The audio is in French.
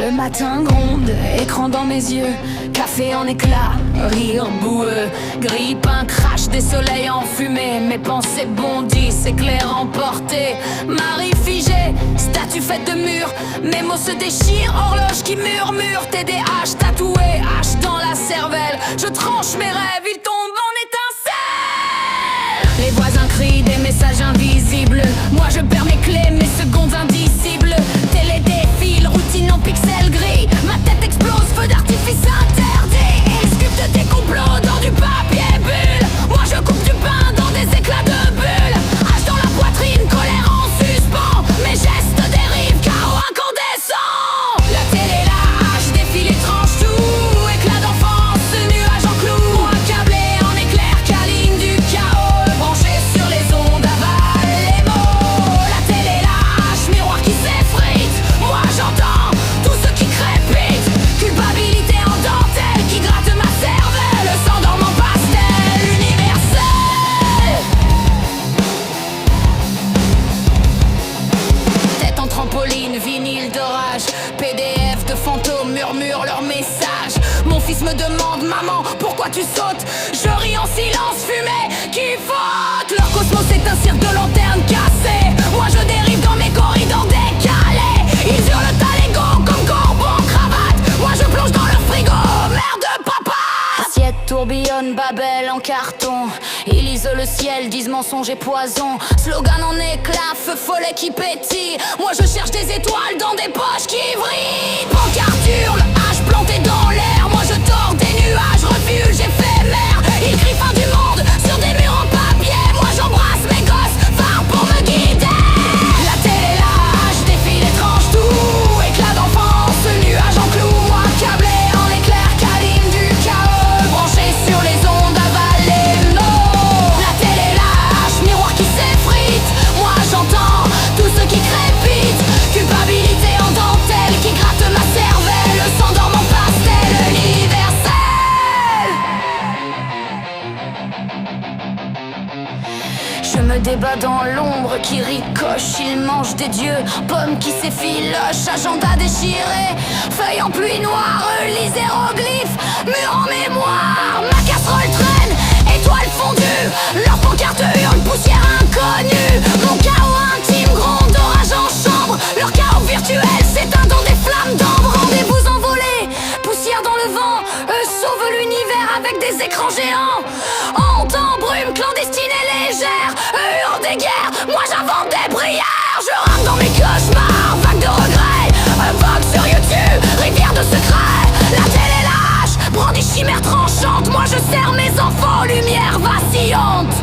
Le matin gronde, écran dans mes yeux, café en éclats, rire boueux, grille-pain crache des soleils en fumée. Mes pensées bondissent, éclairs emportés, Marie figée, statue faite de murs. Mes mots se déchirent, horloge qui murmure, TDAH tatoué, hache dans la cervelle. Je tranche mes rêves, ils tombent en étincelles. Les voisins crient des messages invisibles, moi je perds mes clés, mes secondes indicibles. Télé défile, routine en pixels gris, ma tête explose, feu d'artifice interdit. Ils sculptent des complots dans du papier bulle, moi je coupe du pain dans des éclats de bulles. Hache dans la poitrine, colère en suspens, mes gestes dérivent, chaos incandescent. La télé, la hache, défile étrange, tout éclat d'enfance, nuage en clou. Moi câblé en éclair, câline du chaos, branché sur les ondes, avale les mots. La télé, la hache, miroir qui s'effrite, moi j'entends tout ce qui crépite. Culpabilité en dentelle qui gratte ma cervelle, s'endorme en pastel universel. Tête en trampoline, vinyle d'orage, PDF de fantômes murmurent leurs messages. Mon fils me demande, maman, pourquoi tu sautes? Je ris en silence, fumée qui vote. Leur cosmos est un cirque de lanternes cassées, moi je dérive dans mes corridors décalés. Ils hurlent à l'ego comme corbeau en cravate, moi je plonge dans leur frigo, merde papa. Assiette tourbillonne, Babel en carton, ils lisent le ciel, disent mensonge et poison. Slogan en éclat, feu follet qui pétille, moi je cherche des étoiles dans des poches qui vrillent. Pancarte hurle, hache plantée dans l'air, moi je tords des nuages, refuge éphémère. Ils crient fin du monde sur des murs en papier, moi j'embrasse mes gosses, phare pour me guider. La télé, la hache, défile étrange, tout éclat d'enfance, nuage en clou. Moi câblé en éclair, câline du chaos, branché sur les ondes, avale les mots. La télé, la hache, miroir qui s'effrite, moi j'entends tout ce qui crépite. Culpabilité en dentelle qui gratte ma cervelle, s'endorme en pastel universel. Je me débat dans l'ombre qui ricoche, il mange des dieux, pommes qui s'effilochent, agenda déchiré, feuilles en pluie noire, les hiéroglyphes, mur en mémoire. Ma casserole traîne, étoiles fondues, leur pancarte hurle, poussière inconnue. Mon chaos intime gronde, orage en chambre, leur chaos virtuel s'éteint dans des flammes d'ambre. Rendez-vous envolés, poussière dans le vent, eux sauvent l'univers avec des écrans géants. Honte en brume, clandestine et légère, eux hurlent des guerres, moi j'invente des prières. Je rame dans mes cauchemars, vague de regrets, Vogue sur YouTube, rivière de secrets. La télé lâche, prend des chimères tranchantes, moi je sers mes enfants, lumière vacillante.